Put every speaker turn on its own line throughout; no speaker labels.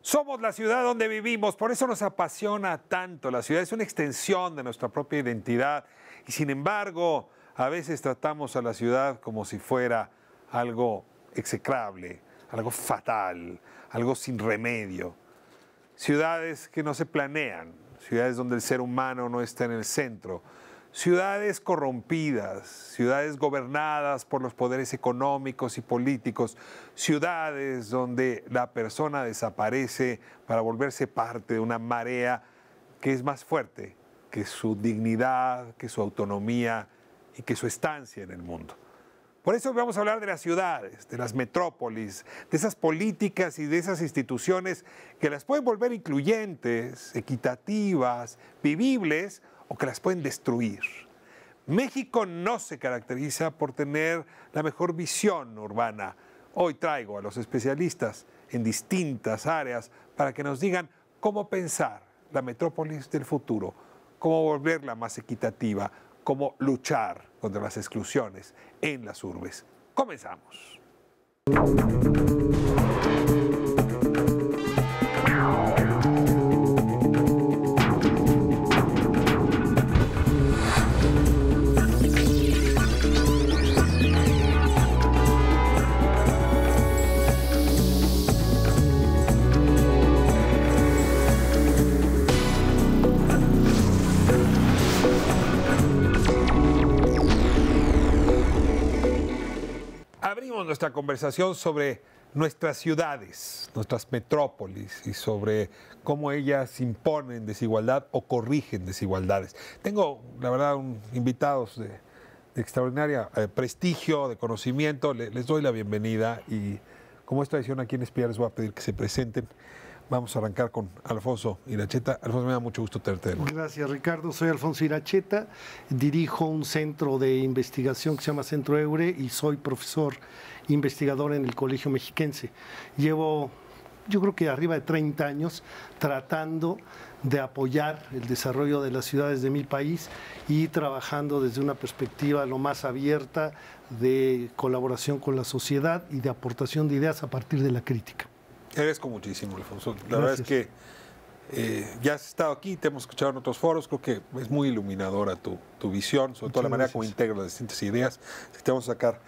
Somos la ciudad donde vivimos, por eso nos apasiona tanto. La ciudad es una extensión de nuestra propia identidad y sin embargo, a veces tratamos a la ciudad como si fuera algo execrable, algo fatal, algo sin remedio. Ciudades que no se planean, ciudades donde el ser humano no está en el centro, ciudades corrompidas, ciudades gobernadas por los poderes económicos y políticos, ciudades donde la persona desaparece para volverse parte de una marea que es más fuerte que su dignidad, que su autonomía y que su estancia en el mundo. Por eso vamos a hablar de las ciudades, de las metrópolis, de esas políticas y de esas instituciones que las pueden volver incluyentes, equitativas, vivibles, o que las pueden destruir. México no se caracteriza por tener la mejor visión urbana. Hoy traigo a los especialistas en distintas áreas para que nos digan cómo pensar la metrópolis del futuro, cómo volverla más equitativa, cómo luchar contra las exclusiones en las urbes. Comenzamos. Abrimos nuestra conversación sobre nuestras ciudades, nuestras metrópolis y sobre cómo ellas imponen desigualdad o corrigen desigualdades. Tengo, la verdad, invitados de extraordinaria prestigio, de conocimiento. Les doy la bienvenida y como es tradición aquí en Espía les voy a pedir que se presenten. Vamos a arrancar con Alfonso Iracheta. Alfonso, me da mucho gusto tenerte de nuevo.
Gracias, Ricardo. Soy Alfonso Iracheta, dirijo un centro de investigación que se llama Centro Eure y soy profesor investigador en el Colegio Mexiquense. Llevo, yo creo que arriba de 30 años, tratando de apoyar el desarrollo de las ciudades de mi país y trabajando desde una perspectiva lo más abierta de colaboración con la sociedad y de aportación de ideas a partir de la crítica.
Te agradezco muchísimo, Alfonso. La verdad es que ya has estado aquí, te hemos escuchado en otros foros, creo que es muy iluminadora tu visión, sobre todo la manera como integras las distintas ideas. Te vamos a sacar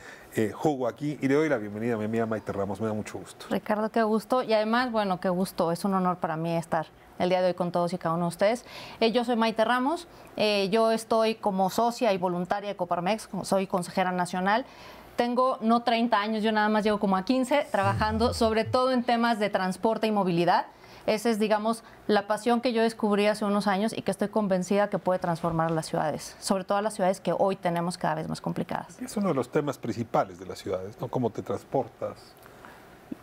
jugo aquí y le doy la bienvenida a mi amiga Maite Ramos, me da mucho gusto.
Ricardo, qué gusto y además, bueno, qué gusto, es un honor para mí estar el día de hoy con todos y cada uno de ustedes. Yo soy Maite Ramos, yo estoy como socia y voluntaria de Coparmex, soy consejera nacional. Tengo no 30 años, yo nada más llevo como a 15 trabajando sobre todo en temas de transporte y movilidad. Esa es, digamos, la pasión que yo descubrí hace unos años y que estoy convencida que puede transformar las ciudades, sobre todo las ciudades que hoy tenemos cada vez más complicadas.
Es uno de los temas principales de las ciudades, ¿no? ¿Cómo te transportas?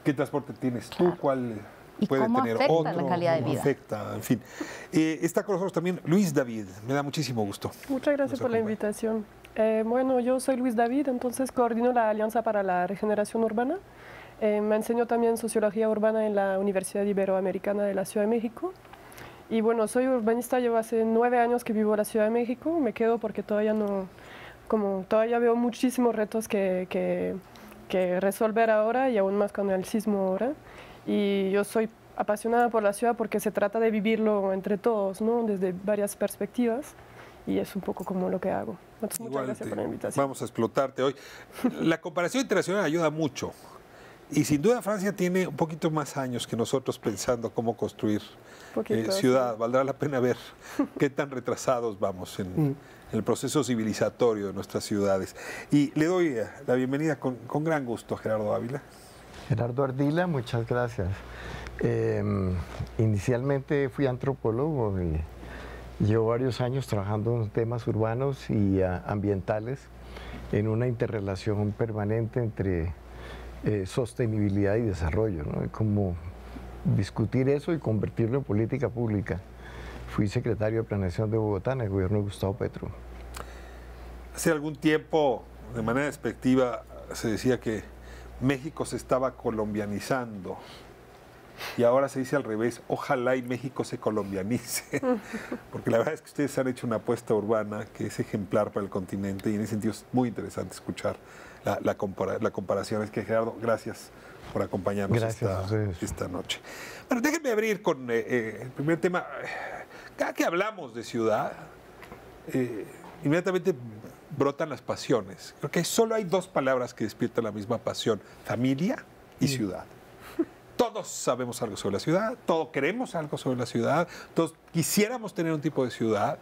¿Qué transporte tienes tú?
Claro.
¿Cuál
¿Y
puede
cómo
tener
afecta
otro?
la calidad de
¿Cómo
vida?
afecta? En fin. Está con nosotros también Luis David. Me da muchísimo gusto.
Muchas gracias por la invitación. Bueno, yo soy Luis David, entonces coordino la Alianza para la Regeneración Urbana. Me enseño también Sociología Urbana en la Universidad Iberoamericana de la Ciudad de México. Y bueno, soy urbanista, llevo hace 9 años que vivo en la Ciudad de México. Me quedo porque todavía todavía veo muchísimos retos que resolver ahora y aún más con el sismo ahora. Y yo soy apasionada por la ciudad porque se trata de vivirlo entre todos, ¿no? Desde varias perspectivas. Y es un poco como lo que hago. Entonces, muchas gracias por la invitación.
Vamos a explotarte hoy. La comparación internacional ayuda mucho. Y sin duda Francia tiene un poquito más años que nosotros pensando cómo construir ciudad. Valdrá la pena ver qué tan retrasados vamos en el proceso civilizatorio de nuestras ciudades. Y le doy la bienvenida con gran gusto a Gerardo Ávila.
Gerardo Ardila, muchas gracias. Inicialmente fui antropólogo y llevo varios años trabajando en temas urbanos y ambientales en una interrelación permanente entre sostenibilidad y desarrollo, ¿no? Cómo discutir eso y convertirlo en política pública. Fui secretario de Planeación de Bogotá en el gobierno de Gustavo Petro.
Hace algún tiempo, de manera despectiva, se decía que México se estaba colombianizando. Y ahora se dice al revés, ojalá y México se colombianice, porque la verdad es que ustedes han hecho una apuesta urbana que es ejemplar para el continente y en ese sentido es muy interesante escuchar la comparación. Es que Gerardo, gracias por acompañarnos
Gracias
esta noche. Bueno, déjenme abrir con el primer tema. Cada que hablamos de ciudad, inmediatamente brotan las pasiones. Creo que solo hay dos palabras que despiertan la misma pasión: familia y ciudad. Todos sabemos algo sobre la ciudad, todos queremos algo sobre la ciudad, todos quisiéramos tener un tipo de ciudad.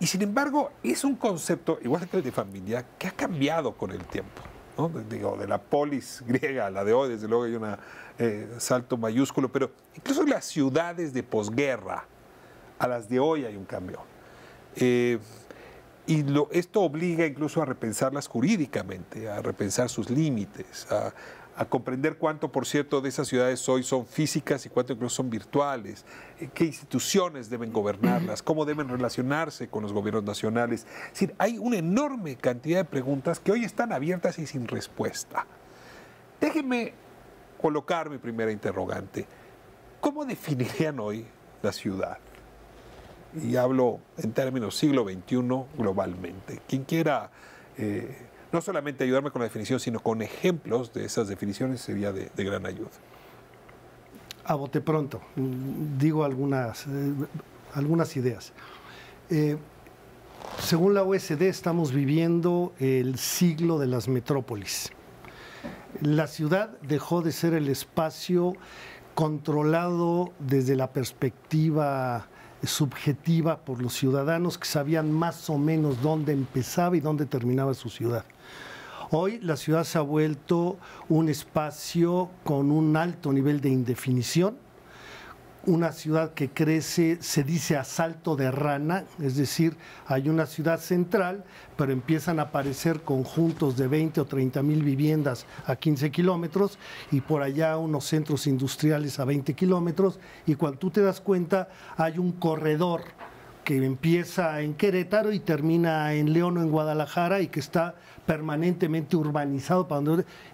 Y sin embargo, es un concepto, igual que el de familia, que ha cambiado con el tiempo, ¿no? Digo, de la polis griega a la de hoy, desde luego hay un salto mayúsculo, pero incluso las ciudades de posguerra a las de hoy hay un cambio. Esto obliga incluso a repensarlas jurídicamente, a repensar sus límites, a comprender cuánto, por cierto, de esas ciudades hoy son físicas y cuánto incluso son virtuales, qué instituciones deben gobernarlas, cómo deben relacionarse con los gobiernos nacionales. Es decir, hay una enorme cantidad de preguntas que hoy están abiertas y sin respuesta. Déjenme colocar mi primera interrogante. ¿Cómo definirían hoy la ciudad? Y hablo en términos siglo XXI globalmente. Quien quiera no solamente ayudarme con la definición, sino con ejemplos de esas definiciones sería de gran ayuda.
A bote pronto, digo algunas ideas. Según la OSD, estamos viviendo el siglo de las metrópolis. La ciudad dejó de ser el espacio controlado desde la perspectiva subjetiva por los ciudadanos que sabían más o menos dónde empezaba y dónde terminaba su ciudad. Hoy la ciudad se ha vuelto un espacio con un alto nivel de indefinición, una ciudad que crece, se dice a salto de rana, es decir, hay una ciudad central, pero empiezan a aparecer conjuntos de 20 o 30 mil viviendas a 15 kilómetros y por allá unos centros industriales a 20 kilómetros, y cuando tú te das cuenta hay un corredor que empieza en Querétaro y termina en León o en Guadalajara y que está permanentemente urbanizado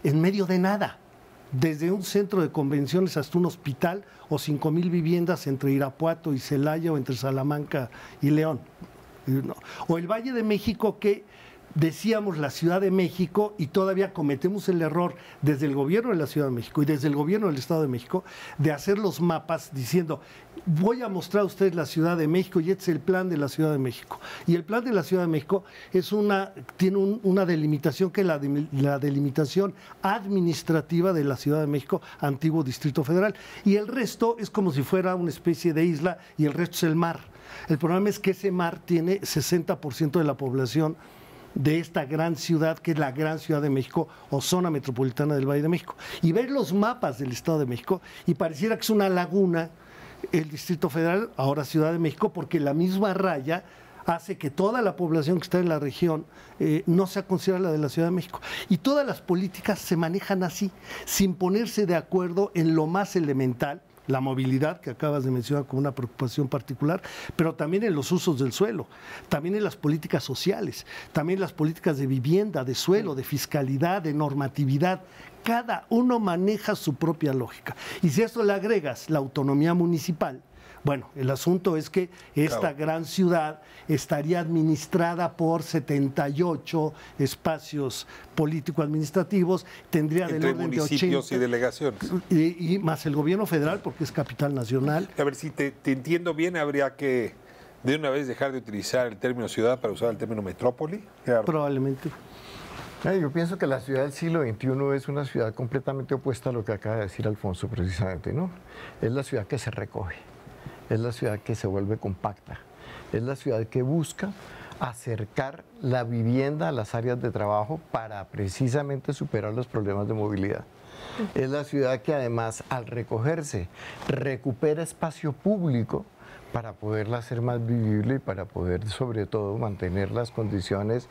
en medio de nada. Desde un centro de convenciones hasta un hospital o 5,000 viviendas entre Irapuato y Celaya o entre Salamanca y León. O el Valle de México, que decíamos la Ciudad de México y todavía cometemos el error desde el gobierno de la Ciudad de México y desde el gobierno del Estado de México de hacer los mapas diciendo: voy a mostrar a ustedes la Ciudad de México y este es el plan de la Ciudad de México. Y el plan de la Ciudad de México tiene una delimitación que es la delimitación administrativa de la Ciudad de México, antiguo Distrito Federal. Y el resto es como si fuera una especie de isla y el resto es el mar. El problema es que ese mar tiene 60% de la población de esta gran ciudad, que es la Gran Ciudad de México o zona metropolitana del Valle de México. Y ver los mapas del Estado de México y pareciera que es una laguna el Distrito Federal, ahora Ciudad de México, porque la misma raya hace que toda la población que está en la región no sea considerada la de la Ciudad de México. Y todas las políticas se manejan así, sin ponerse de acuerdo en lo más elemental, la movilidad, que acabas de mencionar como una preocupación particular, pero también en los usos del suelo, también en las políticas sociales, también en las políticas de vivienda, de suelo, de fiscalidad, de normatividad. Cada uno maneja su propia lógica. Y si a esto le agregas la autonomía municipal, bueno, el asunto es que esta gran ciudad estaría administrada por 78 espacios político-administrativos, tendría del orden de 80...
municipios y delegaciones.
Y más el gobierno federal, porque es capital nacional.
A ver, si te entiendo bien, habría que de una vez dejar de utilizar el término ciudad para usar el término metrópoli.
Probablemente.
Yo pienso que la ciudad del siglo XXI es una ciudad completamente opuesta a lo que acaba de decir Alfonso precisamente, ¿no? Es la ciudad que se recoge. Es la ciudad que se vuelve compacta, es la ciudad que busca acercar la vivienda a las áreas de trabajo para precisamente superar los problemas de movilidad. Es la ciudad que además, al recogerse, recupera espacio público para poderla hacer más vivible y para poder sobre todo mantener las condiciones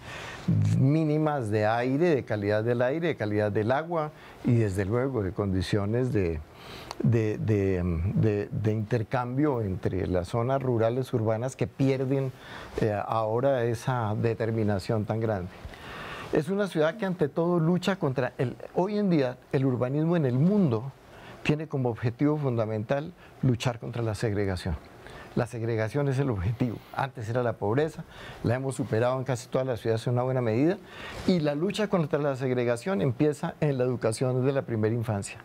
mínimas de aire, de calidad del aire, de calidad del agua y desde luego de condiciones de intercambio entre las zonas rurales urbanas que pierden ahora esa determinación tan grande. Es una ciudad que ante todo lucha contra hoy en día el urbanismo en el mundo tiene como objetivo fundamental luchar contra la segregación. La segregación es el objetivo. Antes era la pobreza, la hemos superado en casi todas las ciudades en una buena medida, y la lucha contra la segregación empieza en la educación desde la primera infancia.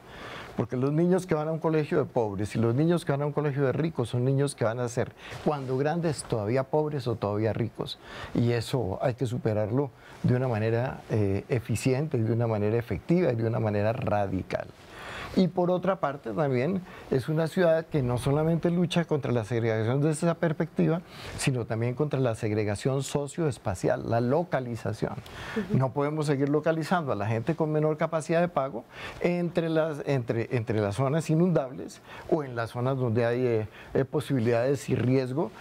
Porque los niños que van a un colegio de pobres y los niños que van a un colegio de ricos son niños que van a ser, cuando grandes, todavía pobres o todavía ricos. Y eso hay que superarlo de una manera eficiente, de una manera efectiva y de una manera radical. Y por otra parte también es una ciudad que no solamente lucha contra la segregación desde esa perspectiva, sino también contra la segregación socioespacial, la localización. No podemos seguir localizando a la gente con menor capacidad de pago entre las zonas inundables o en las zonas donde hay posibilidades y riesgo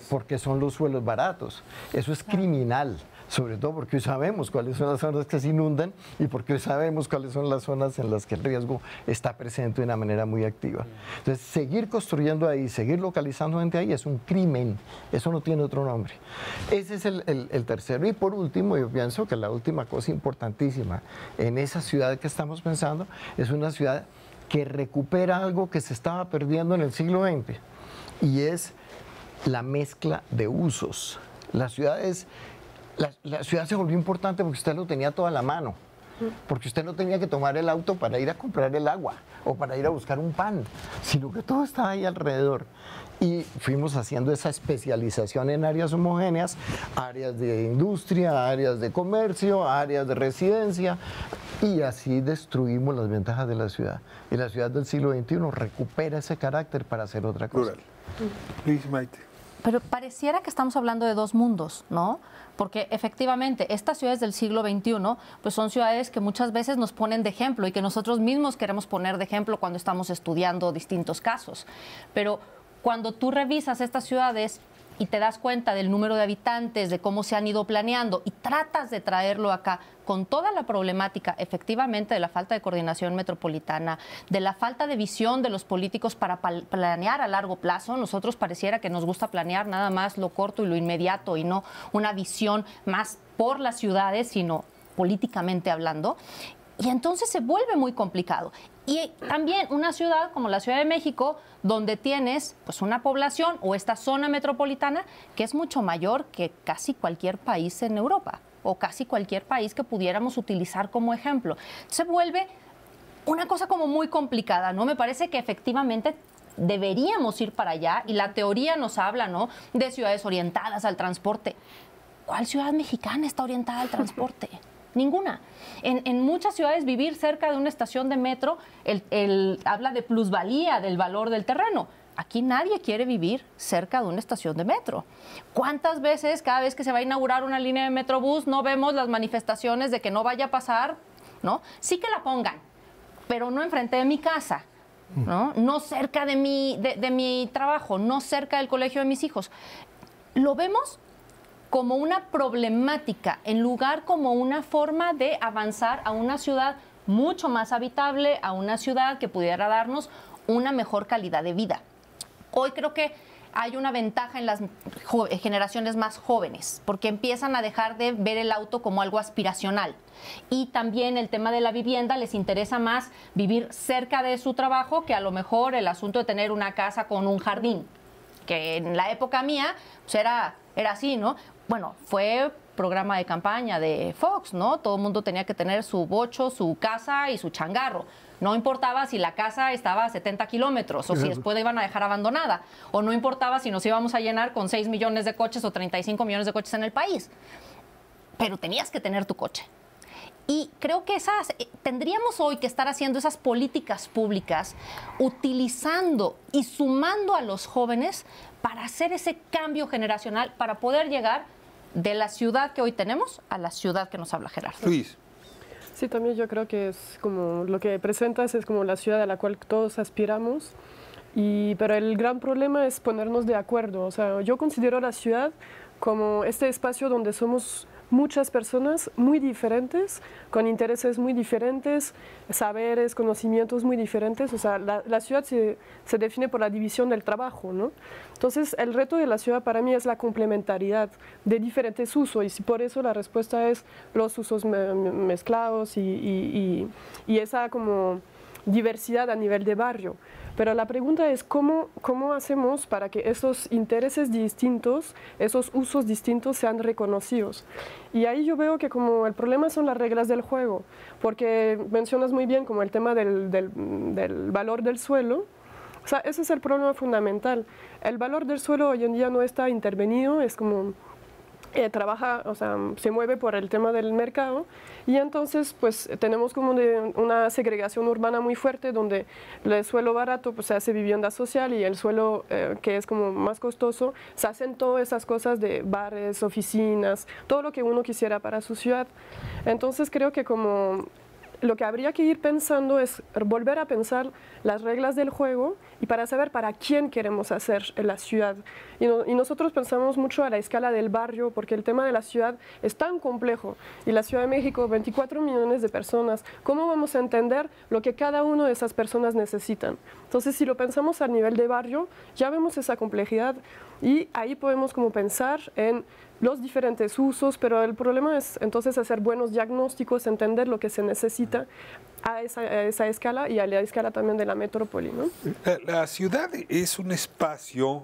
porque son los suelos baratos. Eso es criminal. Sobre todo porque hoy sabemos cuáles son las zonas que se inundan y porque hoy sabemos cuáles son las zonas en las que el riesgo está presente de una manera muy activa. Entonces, seguir construyendo ahí, seguir localizando gente ahí es un crimen. Eso no tiene otro nombre. Ese es el tercero. Y por último, yo pienso que la última cosa importantísima en esa ciudad que estamos pensando es una ciudad que recupera algo que se estaba perdiendo en el siglo XX y es la mezcla de usos. La ciudad se volvió importante porque usted lo tenía toda la mano, porque usted no tenía que tomar el auto para ir a comprar el agua o para ir a buscar un pan, sino que todo estaba ahí alrededor. Y fuimos haciendo esa especialización en áreas homogéneas, áreas de industria, áreas de comercio, áreas de residencia, y así destruimos las ventajas de la ciudad. Y la ciudad del siglo XXI recupera ese carácter para hacer otra cosa.
Luis, Maite.
Pero pareciera que estamos hablando de dos mundos, ¿no? Porque efectivamente estas ciudades del siglo XXI pues son ciudades que muchas veces nos ponen de ejemplo y que nosotros mismos queremos poner de ejemplo cuando estamos estudiando distintos casos. Pero cuando tú revisas estas ciudades y te das cuenta del número de habitantes, de cómo se han ido planeando y tratas de traerlo acá con toda la problemática efectivamente de la falta de coordinación metropolitana, de la falta de visión de los políticos para planear a largo plazo. Nosotros pareciera que nos gusta planear nada más lo corto y lo inmediato y no una visión más por las ciudades, sino políticamente hablando. Y entonces se vuelve muy complicado. Y también una ciudad como la Ciudad de México, donde tienes pues una población o esta zona metropolitana que es mucho mayor que casi cualquier país en Europa o casi cualquier país que pudiéramos utilizar como ejemplo. Se vuelve una cosa como muy complicada, ¿no? Me parece que efectivamente deberíamos ir para allá y la teoría nos habla, ¿no?, de ciudades orientadas al transporte. ¿Cuál ciudad mexicana está orientada al transporte? Ninguna. En muchas ciudades vivir cerca de una estación de metro habla de plusvalía, del valor del terreno. Aquí nadie quiere vivir cerca de una estación de metro. ¿Cuántas veces, cada vez que se va a inaugurar una línea de Metrobús, no vemos las manifestaciones de que no vaya a pasar, ¿no? Sí que la pongan, pero no enfrente de mi casa, ¿no? No cerca de mi trabajo, no cerca del colegio de mis hijos. Lo vemos como una problemática, en lugar como una forma de avanzar a una ciudad mucho más habitable, a una ciudad que pudiera darnos una mejor calidad de vida. Hoy creo que hay una ventaja en las generaciones más jóvenes, porque empiezan a dejar de ver el auto como algo aspiracional. Y también el tema de la vivienda, les interesa más vivir cerca de su trabajo que a lo mejor el asunto de tener una casa con un jardín, que en la época mía pues era así, ¿no? Bueno, fue programa de campaña de Fox, ¿no? Todo el mundo tenía que tener su bocho, su casa y su changarro. No importaba si la casa estaba a 70 kilómetros o si después la iban a dejar abandonada. O no importaba si nos íbamos a llenar con 6 millones de coches o 35 millones de coches en el país. Pero tenías que tener tu coche. Y creo que tendríamos hoy que estar haciendo esas políticas públicas, utilizando y sumando a los jóvenes para hacer ese cambio generacional, para poder llegar de la ciudad que hoy tenemos a la ciudad que nos habla Gerardo.
Luis.
Sí, también yo creo que es como lo que presentas es como la ciudad a la cual todos aspiramos, pero el gran problema es ponernos de acuerdo. O sea, yo considero la ciudad como este espacio donde somos muchas personas muy diferentes, con intereses muy diferentes, saberes, conocimientos muy diferentes. O sea, la ciudad se define por la división del trabajo, ¿no? Entonces, el reto de la ciudad para mí es la complementariedad de diferentes usos, y por eso la respuesta es los usos mezclados y esa como diversidad a nivel de barrio. Pero la pregunta es cómo hacemos para que esos intereses distintos, esos usos distintos sean reconocidos. Y ahí yo veo que como el problema son las reglas del juego, porque mencionas muy bien como el tema del valor del suelo. O sea, ese es el problema fundamental. El valor del suelo hoy en día no está intervenido, es como trabaja, o sea, se mueve por el tema del mercado y entonces pues tenemos como una segregación urbana muy fuerte donde el suelo barato pues se hace vivienda social y el suelo que es como más costoso se hacen todas esas cosas de bares, oficinas, todo lo que uno quisiera para su ciudad. Entonces creo que como lo que habría que ir pensando es volver a pensar las reglas del juego y para saber para quién queremos hacer la ciudad. Y nosotros pensamos mucho a la escala del barrio porque el tema de la ciudad es tan complejo. Y la Ciudad de México, 24 millones de personas, ¿cómo vamos a entender lo que cada una de esas personas necesitan? Entonces, si lo pensamos a nivel de barrio, ya vemos esa complejidad y ahí podemos como pensar en los diferentes usos, pero el problema es entonces hacer buenos diagnósticos, entender lo que se necesita a esa escala y a la escala también de la metrópoli, ¿no?
La ciudad es un espacio,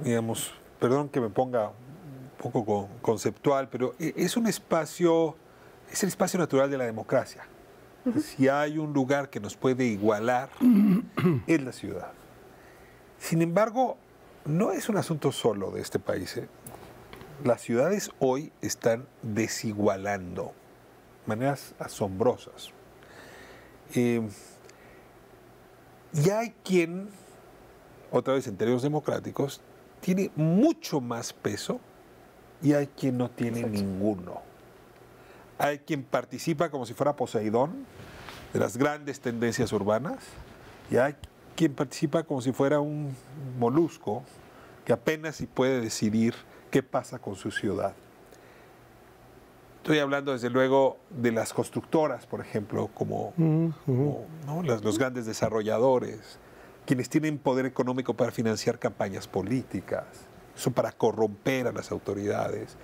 digamos, perdón que me ponga un poco conceptual, pero es un espacio, es el espacio natural de la democracia. Si hay un lugar que nos puede igualar, es la ciudad. Sin embargo, no es un asunto solo de este país, ¿eh? Las ciudades hoy están desigualando de maneras asombrosas. Y hay quien, otra vez en términos democráticos, tiene mucho más peso y hay quien no tiene ninguno. Hay quien participa como si fuera Poseidón de las grandes tendencias urbanas y hay quien participa como si fuera un molusco que apenas si puede decidir qué pasa con su ciudad. Estoy hablando desde luego de las constructoras, por ejemplo, como ¿no? los grandes desarrolladores, quienes tienen poder económico para financiar campañas políticas, eso para corromper a las autoridades,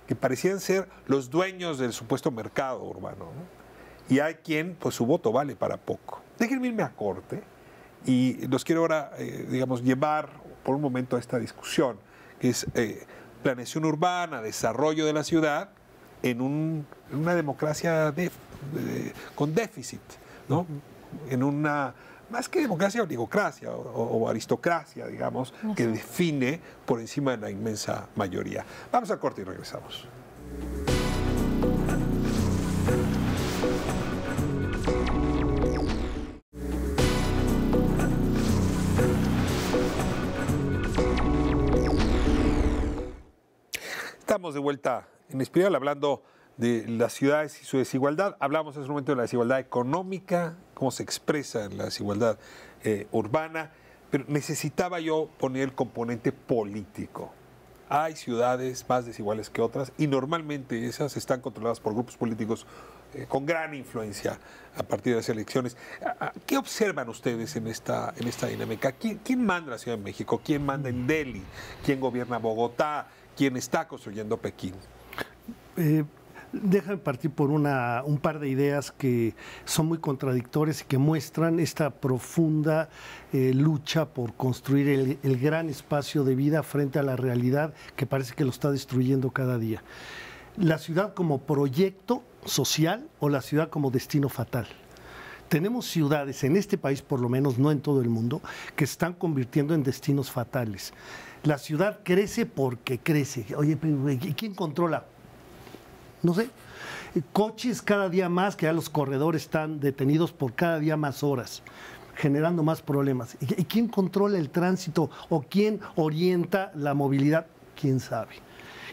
que parecían ser los dueños del supuesto mercado urbano, ¿no? Y hay quien, pues su voto vale para poco. Déjenme irme a corte y los quiero ahora, digamos, llevar por un momento a esta discusión, que es planeación urbana, desarrollo de la ciudad en una democracia con déficit, ¿no? En una, más que democracia, oligocracia o aristocracia, digamos, que define por encima de la inmensa mayoría. Vamos a corte y regresamos. Estamos de vuelta en Espiral hablando de las ciudades y su desigualdad. Hablamos hace un momento de la desigualdad económica, cómo se expresa en la desigualdad urbana, pero necesitaba yo poner el componente político. Hay ciudades más desiguales que otras y normalmente esas están controladas por grupos políticos con gran influencia a partir de las elecciones. ¿Qué observan ustedes en esta dinámica? ¿Quién manda en la Ciudad de México? ¿Quién manda en Delhi? ¿Quién gobierna Bogotá? ¿Quién está construyendo Pekín?
Déjame partir por un par de ideas que son muy contradictorias y que muestran esta profunda lucha por construir el gran espacio de vida frente a la realidad que parece que lo está destruyendo cada día. La ciudad como proyecto social o la ciudad como destino fatal. Tenemos ciudades en este país, por lo menos no en todo el mundo, que se están convirtiendo en destinos fatales. La ciudad crece porque crece. Oye, ¿quién controla? No sé. Coches cada día más, que ya los corredores están detenidos por cada día más horas, generando más problemas. ¿Y quién controla el tránsito o quién orienta la movilidad? ¿Quién sabe?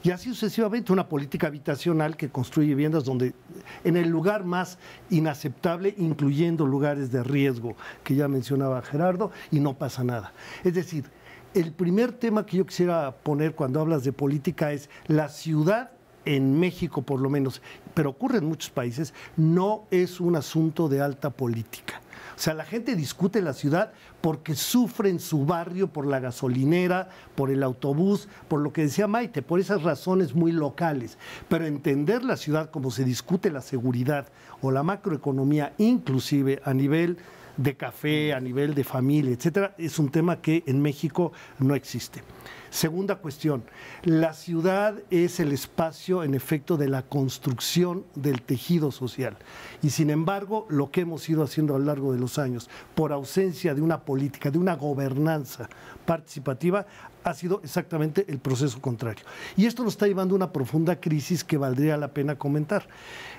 Y así sucesivamente, una política habitacional que construye viviendas donde, en el lugar más inaceptable, incluyendo lugares de riesgo, que ya mencionaba Gerardo, y no pasa nada. Es decir, el primer tema que yo quisiera poner cuando hablas de política es la ciudad en México, por lo menos, pero ocurre en muchos países, no es un asunto de alta política. O sea, la gente discute la ciudad porque sufre en su barrio por la gasolinera, por el autobús, por lo que decía Maite, por esas razones muy locales. Pero entender la ciudad como se discute la seguridad o la macroeconomía, inclusive a nivel de café, a nivel de familia, etcétera, es un tema que en México no existe. Segunda cuestión, la ciudad es el espacio, en efecto, de la construcción del tejido social. Y sin embargo, lo que hemos ido haciendo a lo largo de los años, por ausencia de una política, de una gobernanza participativa, ha sido exactamente el proceso contrario. Y esto nos está llevando a una profunda crisis que valdría la pena comentar.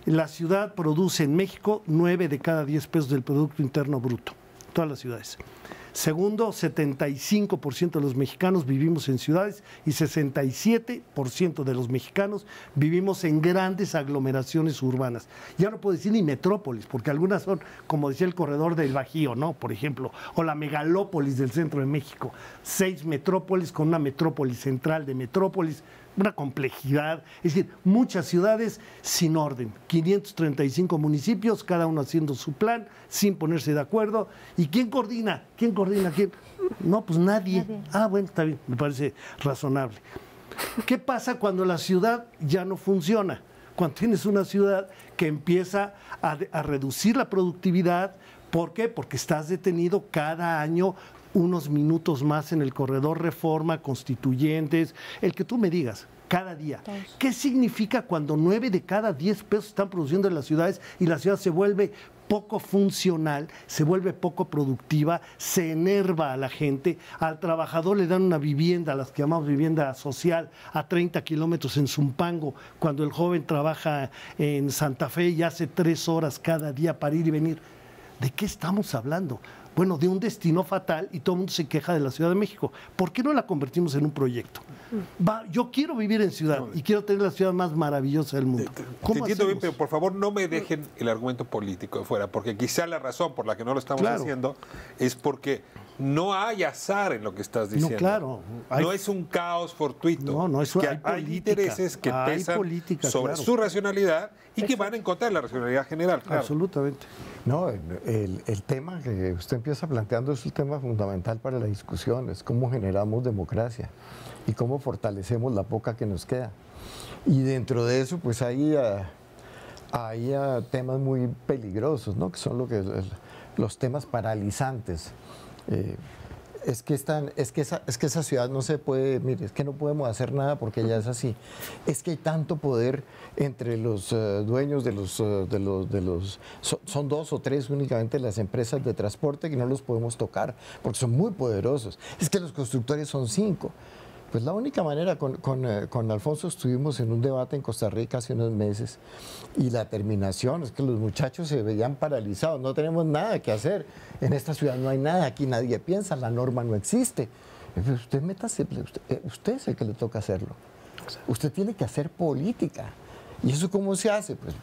La ciudad produce en México 9 de cada 10 pesos del Producto Interno Bruto, todas las ciudades. Segundo, 75% de los mexicanos vivimos en ciudades y 67% de los mexicanos vivimos en grandes aglomeraciones urbanas. Ya no puedo decir ni metrópolis, porque algunas son, como decía el corredor del Bajío, ¿no? Por ejemplo, o la megalópolis del centro de México. 6 metrópolis con una metrópolis central de metrópolis, una complejidad, es decir, muchas ciudades sin orden, 535 municipios, cada uno haciendo su plan, sin ponerse de acuerdo. ¿Y quién coordina? ¿Quién coordina? ¿Quién? No, pues nadie. Ah, bueno, está bien, me parece razonable. ¿Qué pasa cuando la ciudad ya no funciona? Cuando tienes una ciudad que empieza a reducir la productividad. ¿Por qué? Porque estás detenido cada año unos minutos más en el corredor Reforma, Constituyentes, el que tú me digas, cada día. ¿Qué significa cuando 9 de cada 10 pesos están produciendo en las ciudades y la ciudad se vuelve poco funcional, se vuelve poco productiva, se enerva a la gente, al trabajador le dan una vivienda, las que llamamos vivienda social, a 30 kilómetros en Zumpango, cuando el joven trabaja en Santa Fe y hace 3 horas cada día para ir y venir? ¿De qué estamos hablando? Bueno, de un destino fatal, y todo el mundo se queja de la Ciudad de México. ¿Por qué no la convertimos en un proyecto? Yo quiero vivir en ciudad y quiero tener la ciudad más maravillosa del mundo.
Te entiendo bien, pero por favor no me dejen el argumento político de fuera, porque quizá la razón por la que no lo estamos haciendo es porque no hay azar en lo que estás diciendo.
No, claro.
No es un caos fortuito.
No, es
que hay intereses que pesan sobre su racionalidad y que van en contra de la racionalidad general. Claro.
Absolutamente.
No, el tema que usted empieza planteando es un tema fundamental para la discusión, es cómo generamos democracia y cómo fortalecemos la poca que nos queda. Y dentro de eso, pues hay temas muy peligrosos, ¿no? Que son los temas paralizantes. Es que esa ciudad no se puede, mire, es que no podemos hacer nada porque ya es así. Es que hay tanto poder entre los dueños son 2 o 3 únicamente las empresas de transporte que no los podemos tocar porque son muy poderosos. Es que los constructores son 5. Pues la única manera, con Alfonso estuvimos en un debate en Costa Rica hace unos meses y la terminación es que los muchachos se veían paralizados, no tenemos nada que hacer, en esta ciudad no hay nada, aquí nadie piensa, la norma no existe. Usted métase, usted es el que le toca hacerlo, usted tiene que hacer política. ¿Y eso cómo se hace? Pues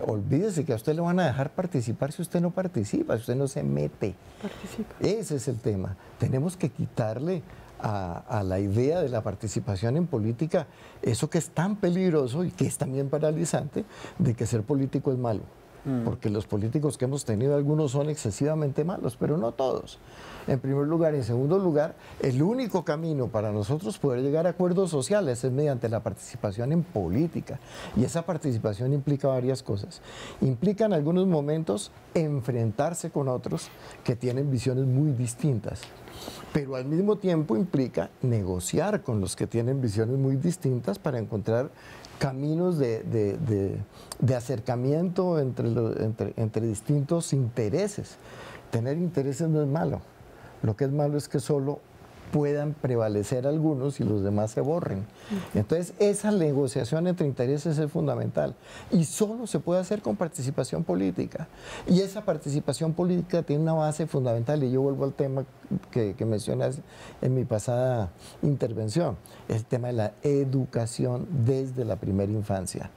olvídese que a usted le van a dejar participar si usted no participa, si usted no se mete. Participa. Ese es el tema, tenemos que quitarle a la idea de la participación en política, eso que es tan peligroso y que es también paralizante, de que ser político es malo. Porque los políticos que hemos tenido, algunos son excesivamente malos, pero no todos. En primer lugar. En segundo lugar, el único camino para nosotros poder llegar a acuerdos sociales es mediante la participación en política. Y esa participación implica varias cosas. Implica en algunos momentos enfrentarse con otros que tienen visiones muy distintas. Pero al mismo tiempo implica negociar con los que tienen visiones muy distintas para encontrar caminos de acercamiento entre distintos intereses. Tener intereses no es malo. Lo que es malo es que solo puedan prevalecer algunos y los demás se borren. Entonces, esa negociación entre intereses es fundamental y solo se puede hacer con participación política. Y esa participación política tiene una base fundamental, y yo vuelvo al tema que mencionas en mi pasada intervención, el tema de la educación desde la primera infancia.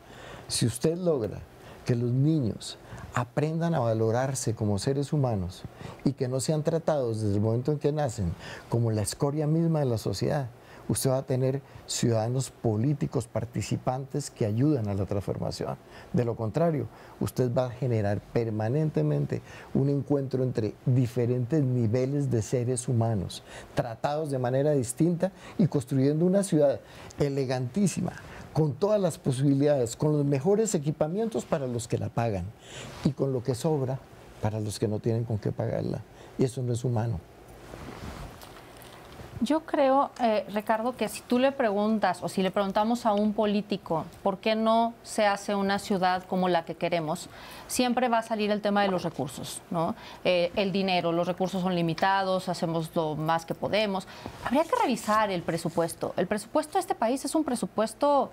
Si usted logra que los niños aprendan a valorarse como seres humanos y que no sean tratados desde el momento en que nacen como la escoria misma de la sociedad, usted va a tener ciudadanos políticos participantes que ayudan a la transformación. De lo contrario, usted va a generar permanentemente un encuentro entre diferentes niveles de seres humanos, tratados de manera distinta y construyendo una ciudad elegantísima, con todas las posibilidades, con los mejores equipamientos para los que la pagan y con lo que sobra para los que no tienen con qué pagarla. Y eso no es humano.
Yo creo, Ricardo, que si tú le preguntas o si le preguntamos a un político por qué no se hace una ciudad como la que queremos, siempre va a salir el tema de los recursos, ¿no? El dinero, los recursos son limitados, hacemos lo más que podemos. Habría que revisar el presupuesto. El presupuesto de este país es un presupuesto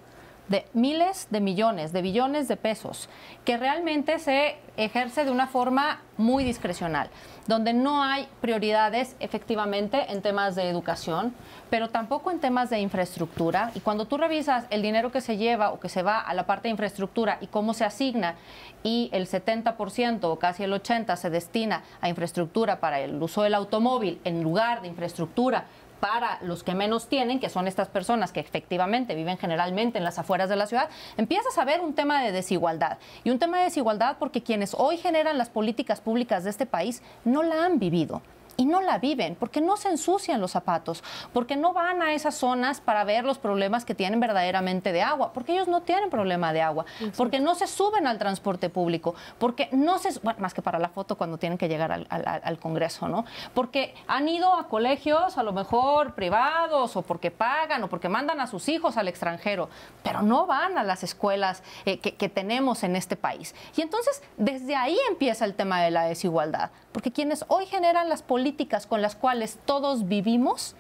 de miles de millones, de billones de pesos, que realmente se ejerce de una forma muy discrecional, donde no hay prioridades efectivamente en temas de educación, pero tampoco en temas de infraestructura. Y cuando tú revisas el dinero que se lleva o que se va a la parte de infraestructura y cómo se asigna, y el 70% o casi el 80% se destina a infraestructura para el uso del automóvil en lugar de infraestructura para los que menos tienen, que son estas personas que efectivamente viven generalmente en las afueras de la ciudad, empiezas a ver un tema de desigualdad. Y un tema de desigualdad porque quienes hoy generan las políticas públicas de este país no la han vivido. Y no la viven, porque no se ensucian los zapatos, porque no van a esas zonas para ver los problemas que tienen verdaderamente de agua, porque ellos no tienen problema de agua, porque no se suben al transporte público, porque no se, bueno, más que para la foto cuando tienen que llegar al Congreso, ¿no? Porque han ido a colegios a lo mejor privados, o porque pagan, o porque mandan a sus hijos al extranjero, pero no van a las escuelas que tenemos en este país. Y entonces, desde ahí empieza el tema de la desigualdad, porque quienes hoy generan las políticas con las cuales todos vivimos,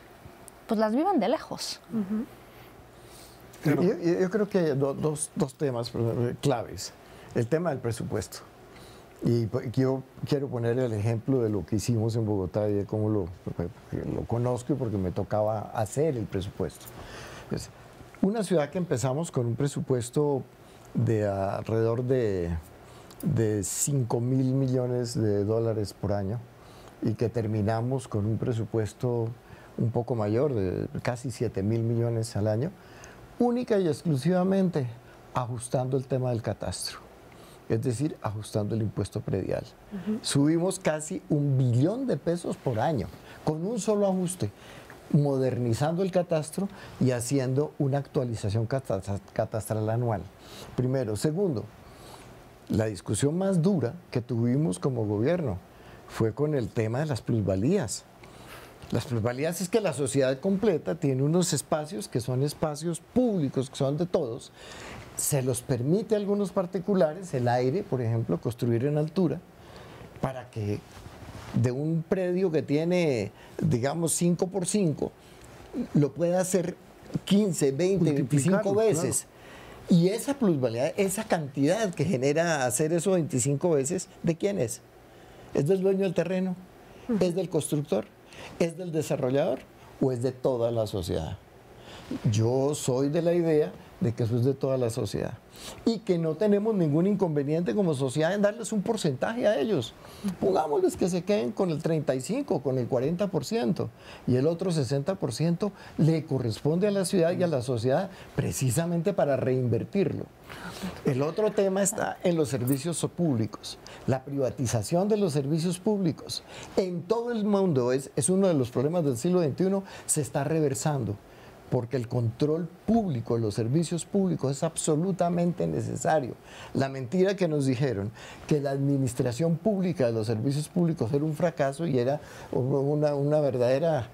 pues las vivan de lejos.
Yo creo que dos temas claves. El tema del presupuesto. Y yo quiero poner el ejemplo de lo que hicimos en Bogotá y de cómo lo conozco porque me tocaba hacer el presupuesto. Pues, una ciudad que empezamos con un presupuesto de alrededor de 5.000 millones de dólares por año, y que terminamos con un presupuesto un poco mayor, de casi 7.000 millones al año, única y exclusivamente ajustando el tema del catastro, es decir, ajustando el impuesto predial. Subimos casi 1 billón de pesos por año, con un solo ajuste, modernizando el catastro y haciendo una actualización catastral anual. Primero. Segundo, la discusión más dura que tuvimos como gobierno fue con el tema de las plusvalías. Las plusvalías es que la sociedad completa tiene unos espacios que son espacios públicos, que son de todos. Se los permite a algunos particulares, el aire, por ejemplo, construir en altura, para que de un predio que tiene, digamos, 5 por 5, lo pueda hacer 15, 20, 25 veces. Claro. Y esa plusvalía, esa cantidad que genera hacer eso 25 veces, ¿de quién es? ¿Es del dueño del terreno? ¿Es del constructor? ¿Es del desarrollador? ¿O es de toda la sociedad? Yo soy de la idea de que eso es de toda la sociedad y que no tenemos ningún inconveniente como sociedad en darles un porcentaje a ellos. Pongámosles que se queden con el 35%, con el 40%, y el otro 60% le corresponde a la ciudad y a la sociedad precisamente para reinvertirlo. El otro tema está en los servicios públicos, la privatización de los servicios públicos. En todo el mundo es uno de los problemas del siglo XXI, se está reversando, porque el control público de los servicios públicos es absolutamente necesario. La mentira que nos dijeron que la administración pública de los servicios públicos era un fracaso y era una verdadera,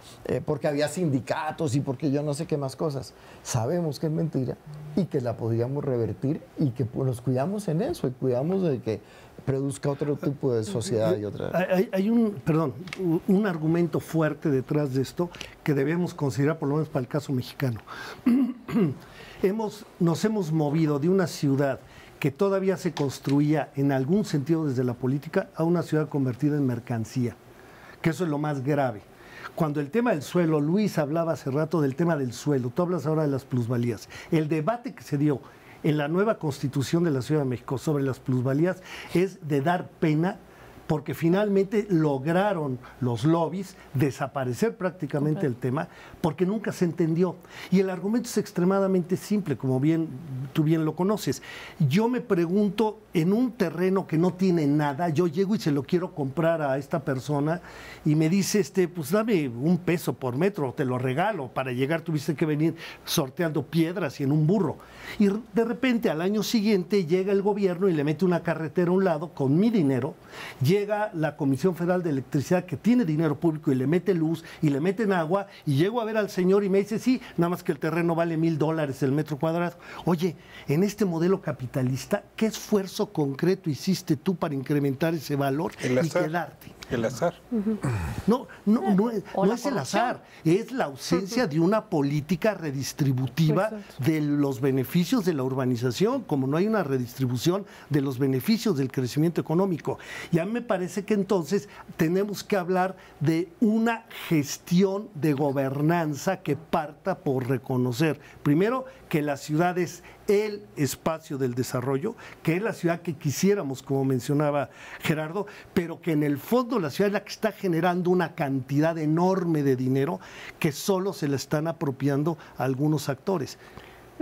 porque había sindicatos y porque yo no sé qué más cosas. Sabemos que es mentira y que la podíamos revertir y que nos cuidamos en eso y cuidamos de que produzca otro tipo de sociedad y otra.
Hay un argumento fuerte detrás de esto que debemos considerar, por lo menos para el caso mexicano. Nos hemos movido de una ciudad que todavía se construía en algún sentido desde la política a una ciudad convertida en mercancía, que eso es lo más grave. Cuando el tema del suelo, Luis hablaba hace rato del tema del suelo, tú hablas ahora de las plusvalías. El debate que se dio en la nueva Constitución de la Ciudad de México sobre las plusvalías es de dar pena, porque finalmente lograron los lobbies desaparecer prácticamente el tema, porque nunca se entendió. Y el argumento es extremadamente simple, como tú bien lo conoces. Yo me pregunto, en un terreno que no tiene nada, yo llego y se lo quiero comprar a esta persona y me dice, pues dame $1 por metro, te lo regalo. Para llegar tuviste que venir sorteando piedras y en un burro. Y de repente al año siguiente llega el gobierno y le mete una carretera a un lado con mi dinero, llega llega la Comisión Federal de Electricidad, que tiene dinero público, y le mete luz y le meten agua, y llego a ver al señor y me dice, sí, nada más que el terreno vale $1,000 el metro cuadrado. Oye, en este modelo capitalista, ¿qué esfuerzo concreto hiciste tú para incrementar ese valor y quedarte?
El azar.
No es el azar, es la ausencia de una política redistributiva de los beneficios de la urbanización, como no hay una redistribución de los beneficios del crecimiento económico. Y a mí me parece que entonces tenemos que hablar de una gestión de gobernanza que parta por reconocer, primero, que la ciudad es el espacio del desarrollo, que es la ciudad que quisiéramos, como mencionaba Gerardo, pero que en el fondo la ciudad es la que está generando una cantidad enorme de dinero que solo se le están apropiando a algunos actores.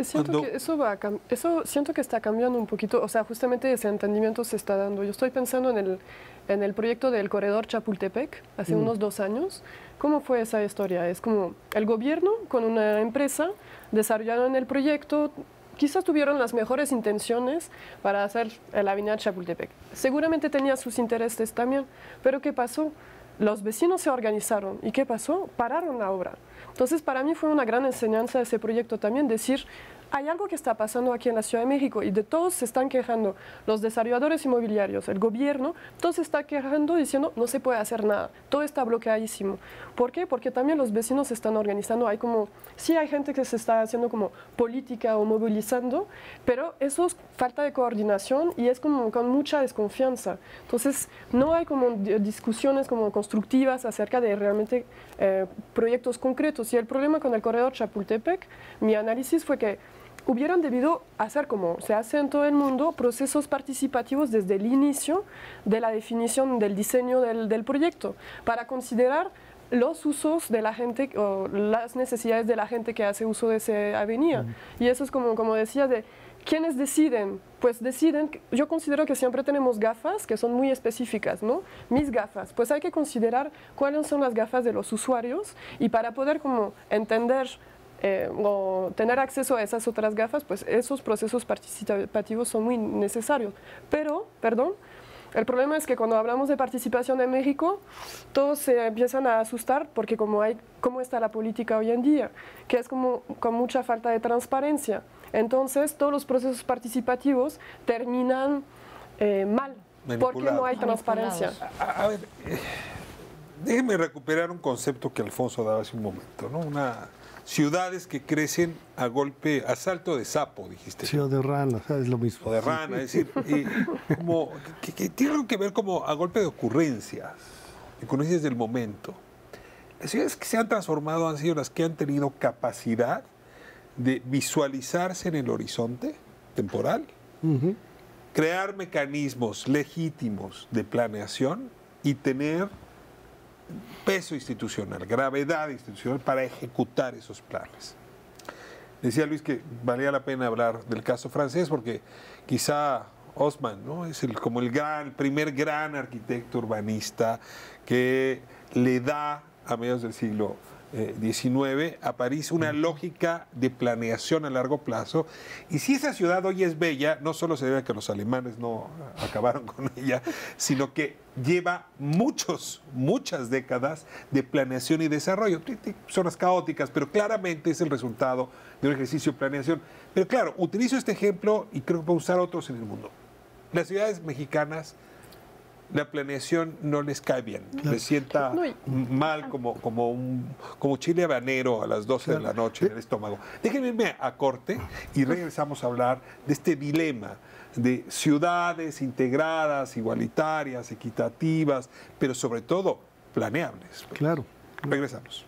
Siento que eso siento que está cambiando un poquito, o sea, justamente ese entendimiento se está dando. Yo estoy pensando en el proyecto del corredor Chapultepec, hace unos 2 años. ¿Cómo fue esa historia? Es como el gobierno con una empresa desarrollaron el proyecto, quizás tuvieron las mejores intenciones para hacer la avenida Chapultepec. Seguramente tenía sus intereses también, pero ¿qué pasó? Los vecinos se organizaron. ¿Y qué pasó? Pararon la obra. Entonces, para mí fue una gran enseñanza ese proyecto también, decir, hay algo que está pasando aquí en la Ciudad de México y de todos se están quejando, los desarrolladores inmobiliarios, el gobierno, todos se están quejando diciendo no se puede hacer nada, todo está bloqueadísimo. ¿Por qué? Porque también los vecinos se están organizando, sí hay gente que se está haciendo como política o movilizando, pero eso es falta de coordinación y es como con mucha desconfianza. Entonces no hay como discusiones como constructivas acerca de realmente proyectos concretos. Y el problema con el corredor Chapultepec, mi análisis fue que hubieran debido hacer, como se hace en todo el mundo, procesos participativos desde el inicio de la definición del diseño del proyecto, para considerar los usos de la gente o las necesidades de la gente que hace uso de esa avenida. Y eso es como decía, de ¿quiénes deciden? Pues deciden, yo considero que siempre tenemos gafas que son muy específicas, ¿no? Mis gafas, pues hay que considerar cuáles son las gafas de los usuarios y para poder como entender o tener acceso a esas otras gafas, pues esos procesos participativos son muy necesarios. Pero, el problema es que cuando hablamos de participación en México, todos se empiezan a asustar porque cómo está la política hoy en día, que es como con mucha falta de transparencia. Entonces, todos los procesos participativos terminan mal, porque no hay transparencia.
A ver, déjenme recuperar un concepto que Alfonso daba hace un momento, ¿no? Ciudades que crecen a salto de sapo, dijiste.
Sí, o de rana, es lo mismo.
O de rana, es decir, como que tiene que ver como a golpe de ocurrencias del momento. Las ciudades que se han transformado han sido las que han tenido capacidad de visualizarse en el horizonte temporal, crear mecanismos legítimos de planeación y tener peso institucional, gravedad institucional para ejecutar esos planes. Decía Luis que valía la pena hablar del caso francés porque quizá Haussmann, ¿no? Es el primer gran arquitecto urbanista que le da a mediados del siglo XIX a París una lógica de planeación a largo plazo. Y si esa ciudad hoy es bella, no solo se debe a que los alemanes no acabaron con ella, sino que lleva muchas décadas de planeación y desarrollo. Zonas caóticas, pero claramente es el resultado de un ejercicio de planeación. Pero claro, utilizo este ejemplo y creo que puedo usar otros en el mundo. Las ciudades mexicanas, la planeación no les cae bien, les sienta mal como chile habanero a las 12 de la noche en el estómago. Déjenme irme a corte y regresamos a hablar de este dilema de ciudades integradas, igualitarias, equitativas, pero sobre todo planeables.
Claro.
Regresamos.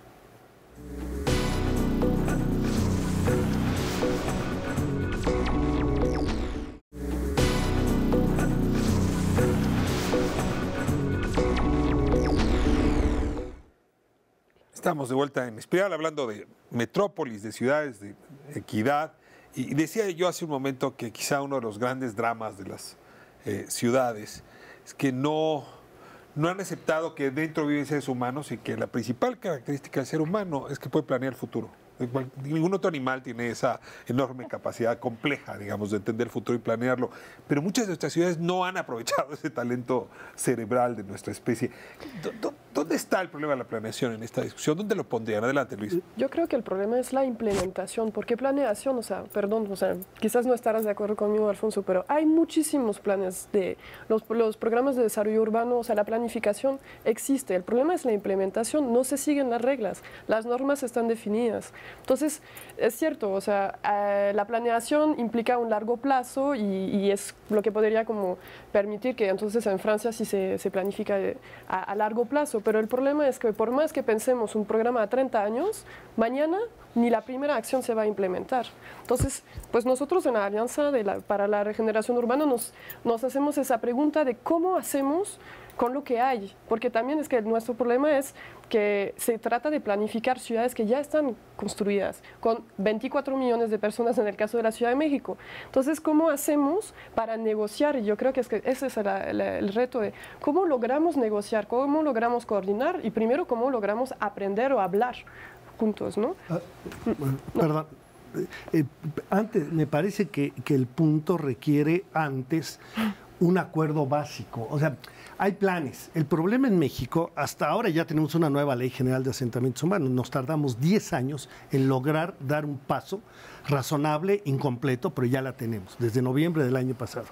Estamos de vuelta en Espiral hablando de metrópolis, de ciudades, de equidad. Y decía yo hace un momento que quizá uno de los grandes dramas de las ciudades es que no han aceptado que dentro viven seres humanos y que la principal característica del ser humano es que puede planear el futuro. Ningún otro animal tiene esa enorme capacidad compleja, digamos, de entender el futuro y planearlo. Pero muchas de nuestras ciudades no han aprovechado ese talento cerebral de nuestra especie. ¿Dónde está el problema de la planeación en esta discusión? ¿Dónde lo pondrían? Adelante, Luis.
Yo creo que el problema es la implementación, porque planeación, quizás no estarás de acuerdo conmigo, Alfonso, pero hay muchísimos planes de los programas de desarrollo urbano, la planificación existe. El problema es la implementación, no se siguen las reglas, las normas están definidas. Entonces, es cierto, la planeación implica un largo plazo y es lo que podría como permitir que entonces en Francia sí se planifica a largo plazo, pero el problema es que por más que pensemos un programa a 30 años, mañana ni la primera acción se va a implementar. Entonces, pues nosotros en la Alianza para la Regeneración Urbana nos hacemos esa pregunta de cómo hacemos con lo que hay, porque también es que nuestro problema es que se trata de planificar ciudades que ya están construidas, con 24 millones de personas en el caso de la Ciudad de México. Entonces, ¿cómo hacemos para negociar? Y yo creo que ese es el reto de cómo logramos negociar, cómo logramos coordinar y primero cómo logramos aprender o hablar juntos, ¿no?
Perdón. Antes, me parece que el punto requiere antes un acuerdo básico. O sea, hay planes. El problema en México, hasta ahora ya tenemos una nueva Ley General de Asentamientos Humanos. Nos tardamos 10 años en lograr dar un paso razonable, incompleto, pero ya la tenemos, desde noviembre del año pasado.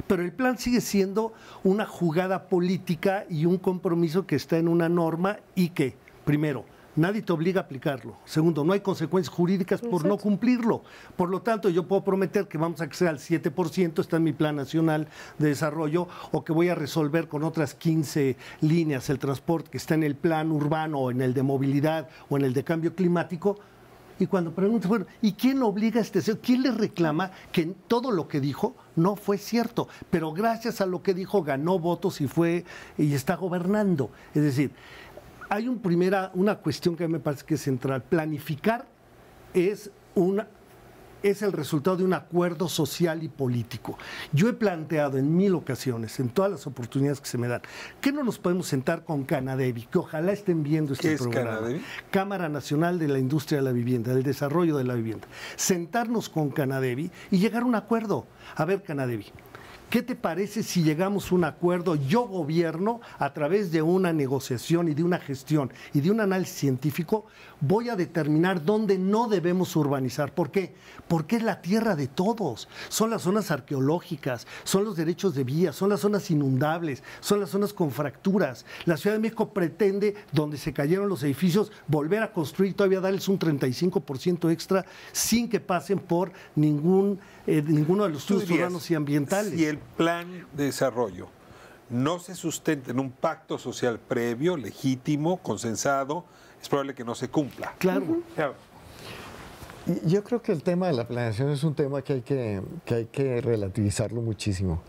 Pero el plan sigue siendo una jugada política y un compromiso que está en una norma y que, primero, nadie te obliga a aplicarlo. Segundo, no hay consecuencias jurídicas por no cumplirlo. Por lo tanto, yo puedo prometer que vamos a crecer al 7%, está en mi Plan Nacional de Desarrollo, o que voy a resolver con otras 15 líneas el transporte que está en el plan urbano, o en el de movilidad, o en el de cambio climático. Y cuando pregunto, bueno, ¿y quién obliga a este señor? ¿Quién le reclama que todo lo que dijo no fue cierto? Pero gracias a lo que dijo ganó votos y está gobernando. Es decir, hay una cuestión que me parece que es central. Planificar es el resultado de un acuerdo social y político. Yo he planteado en 1000 ocasiones, en todas las oportunidades que se me dan, que no nos podemos sentar con Canadevi, que ojalá estén viendo este programa. ¿Qué es Canadevi? Cámara Nacional de la Industria de la Vivienda, del Desarrollo de la Vivienda. Sentarnos con Canadevi y llegar a un acuerdo. A ver, Canadevi, ¿qué te parece si llegamos a un acuerdo? Yo gobierno, a través de una negociación y de una gestión y de un análisis científico, voy a determinar dónde no debemos urbanizar. ¿Por qué? Porque es la tierra de todos. Son las zonas arqueológicas, son los derechos de vía, son las zonas inundables, son las zonas con fracturas. La Ciudad de México pretende, donde se cayeron los edificios, volver a construir, todavía darles un 35% extra sin que pasen por ninguno de los estudios urbanos y ambientales.
Si el plan de desarrollo no se sustenta en un pacto social previo, legítimo, consensado, es probable que no se cumpla.
Claro.
Yo creo que el tema de la planeación es un tema que hay que relativizarlo muchísimo,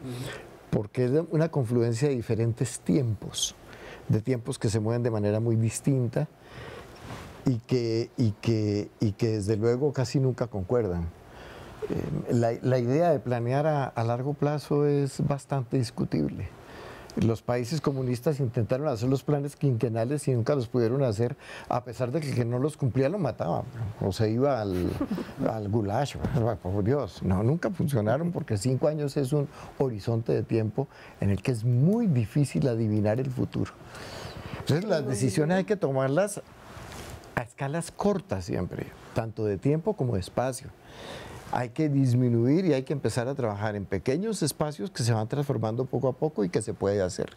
porque es una confluencia de diferentes tiempos, de tiempos que se mueven de manera muy distinta y que desde luego casi nunca concuerdan. La idea de planear a largo plazo es bastante discutible. Los países comunistas intentaron hacer los planes quinquenales y nunca los pudieron hacer, a pesar de que el que no los cumplía lo mataba o se iba al gulag. Por Dios, no, nunca funcionaron porque 5 años es un horizonte de tiempo en el que es muy difícil adivinar el futuro. Entonces las decisiones hay que tomarlas a escalas cortas siempre, tanto de tiempo como de espacio. Hay que disminuir y hay que empezar a trabajar en pequeños espacios que se van transformando poco a poco y que se puede hacer.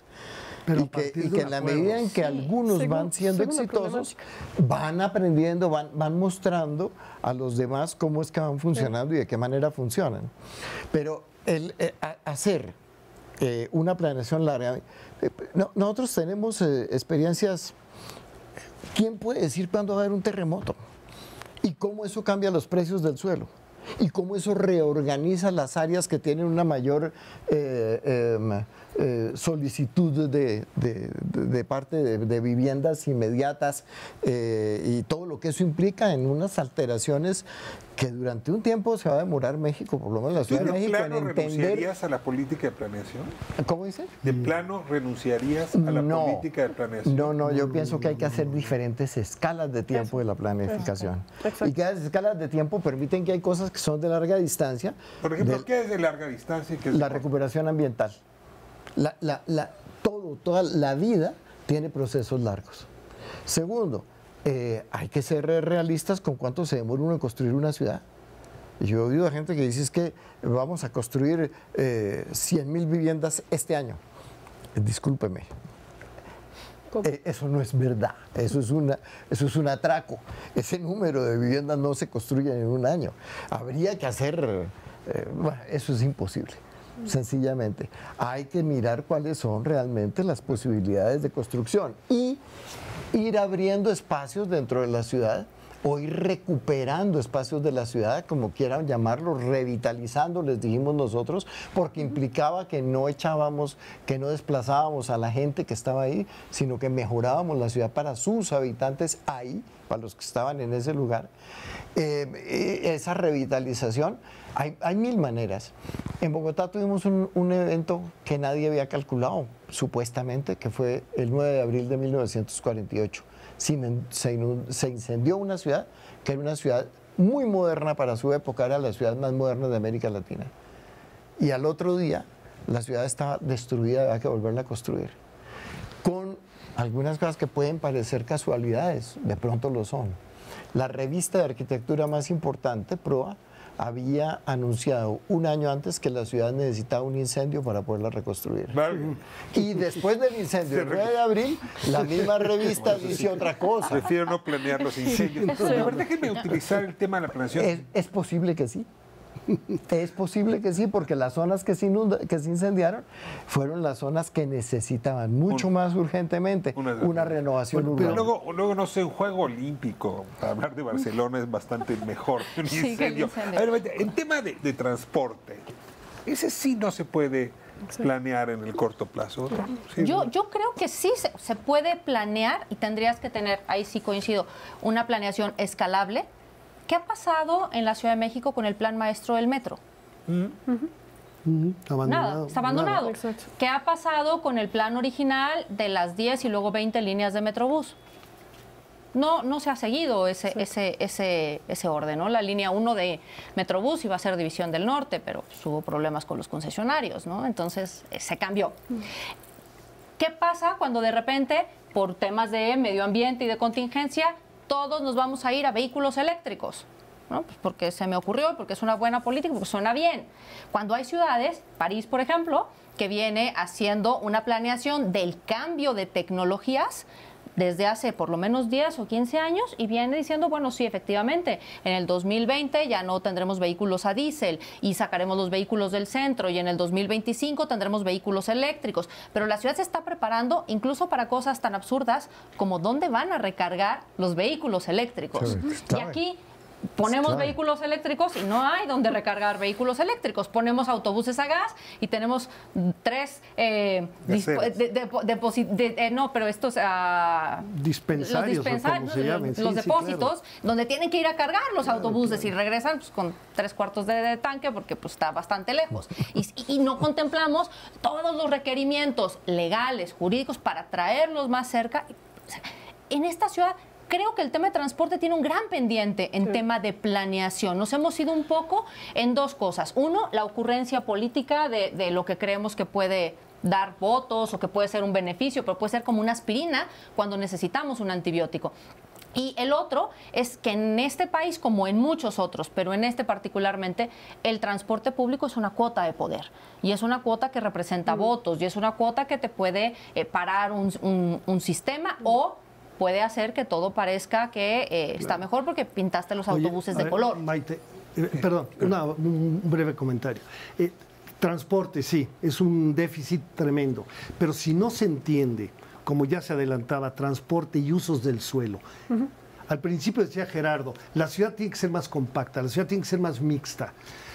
Pero
y que en la medida en que algunos van siendo exitosos, van aprendiendo, van mostrando a los demás cómo es que van funcionando y de qué manera funcionan. Pero hacer una planeación larga, nosotros tenemos experiencias. ¿Quién puede decir cuándo va a haber un terremoto? ¿Y cómo eso cambia los precios del suelo? ¿Y cómo eso reorganiza las áreas que tienen una mayor solicitud de parte de viviendas inmediatas y todo lo que eso implica en unas alteraciones que durante un tiempo se va a demorar México, por lo menos la Ciudad de México, en entender...
¿Renunciarías a la política de planeación?
¿Cómo dice?
¿De plano renunciarías a la política de planeación?
No, yo pienso que hay que hacer diferentes escalas de tiempo de la planificación. Y que las escalas de tiempo permiten que hay cosas que son de larga distancia.
Por ejemplo, ¿qué es de larga distancia? ¿Qué es
la recuperación ambiental. Toda la vida tiene procesos largos. Segundo, hay que ser realistas con cuánto se demora uno en construir una ciudad. Yo he oído a gente que dice es que vamos a construir 100,000 viviendas este año. Discúlpeme. Eso no es verdad, eso es un atraco. Ese número de viviendas no se construye en un año. Habría que hacer, bueno, eso es imposible. Sencillamente, hay que mirar cuáles son realmente las posibilidades de construcción y ir abriendo espacios dentro de la ciudad o ir recuperando espacios de la ciudad, como quieran llamarlo, revitalizando, les dijimos nosotros, porque implicaba que no echábamos, que no desplazábamos a la gente que estaba ahí, sino que mejorábamos la ciudad para sus habitantes ahí, para los que estaban en ese lugar. Esa revitalización, hay mil maneras. En Bogotá tuvimos un evento que nadie había calculado, supuestamente, que fue el 9 de abril de 1948. Se incendió una ciudad que era una ciudad muy moderna para su época, era la ciudad más moderna de América Latina. Y al otro día la ciudad estaba destruida, había que volverla a construir. Con algunas cosas que pueden parecer casualidades, de pronto lo son. La revista de arquitectura más importante, PROA, había anunciado un año antes que la ciudad necesitaba un incendio para poderla reconstruir. Vale. Y después del incendio, el 9 de abril, la misma revista dice otra cosa.
Prefiero no planear los incendios. Pero déjenme utilizar el tema de la planeación.
Es posible que sí. Es posible que sí, porque las zonas que se incendiaron fueron las zonas que necesitaban mucho más urgentemente una renovación urbana.
Pero luego, no sé, un juego olímpico, para hablar de Barcelona es bastante mejor que un incendio. A ver, en tema de transporte, ese sí no se puede planear en el corto plazo. Sí,
yo creo que sí se puede planear y tendrías que tener, ahí sí coincido, una planeación escalable. ¿Qué ha pasado en la Ciudad de México con el plan maestro del metro?
Abandonado.
Nada, está abandonado.
Nada.
¿Qué ha pasado con el plan original de las 10 y luego 20 líneas de Metrobús? No se ha seguido ese orden, ¿no? La línea 1 de Metrobús iba a ser División del Norte, pero hubo problemas con los concesionarios, ¿no? Entonces se cambió. ¿Qué pasa cuando de repente, por temas de medio ambiente y de contingencia, todos nos vamos a ir a vehículos eléctricos? ¿No? Pues porque se me ocurrió, porque es una buena política, porque suena bien. Cuando hay ciudades, París, por ejemplo, que viene haciendo una planeación del cambio de tecnologías desde hace por lo menos 10 o 15 años y viene diciendo, bueno, sí, efectivamente, en el 2020 ya no tendremos vehículos a diésel y sacaremos los vehículos del centro y en el 2025 tendremos vehículos eléctricos. Pero la ciudad se está preparando incluso para cosas tan absurdas como dónde van a recargar los vehículos eléctricos. Y aquí ponemos vehículos eléctricos y no hay donde recargar vehículos eléctricos. Ponemos autobuses a gas y tenemos 3
dispensarios,
los depósitos, claro, donde tienen que ir a cargar los autobuses y regresan pues, con 3/4 de tanque porque pues, está bastante lejos. Y no contemplamos todos los requerimientos legales, jurídicos para traerlos más cerca. En esta ciudad creo que el tema de transporte tiene un gran pendiente en tema de planeación. Nos hemos ido un poco en dos cosas. Uno, la ocurrencia política de lo que creemos que puede dar votos o que puede ser un beneficio, pero puede ser como una aspirina cuando necesitamos un antibiótico. Y el otro es que en este país, como en muchos otros, pero en este particularmente, el transporte público es una cuota de poder. Y es una cuota que representa votos y es una cuota que te puede parar un sistema o puede hacer que todo parezca que está mejor porque pintaste los autobuses de color.
Maite, perdón, un breve comentario. Transporte, sí, es un déficit tremendo, pero si no se entiende, como ya se adelantaba, transporte y usos del suelo, Al principio decía Gerardo, la ciudad tiene que ser más compacta, la ciudad tiene que ser más mixta.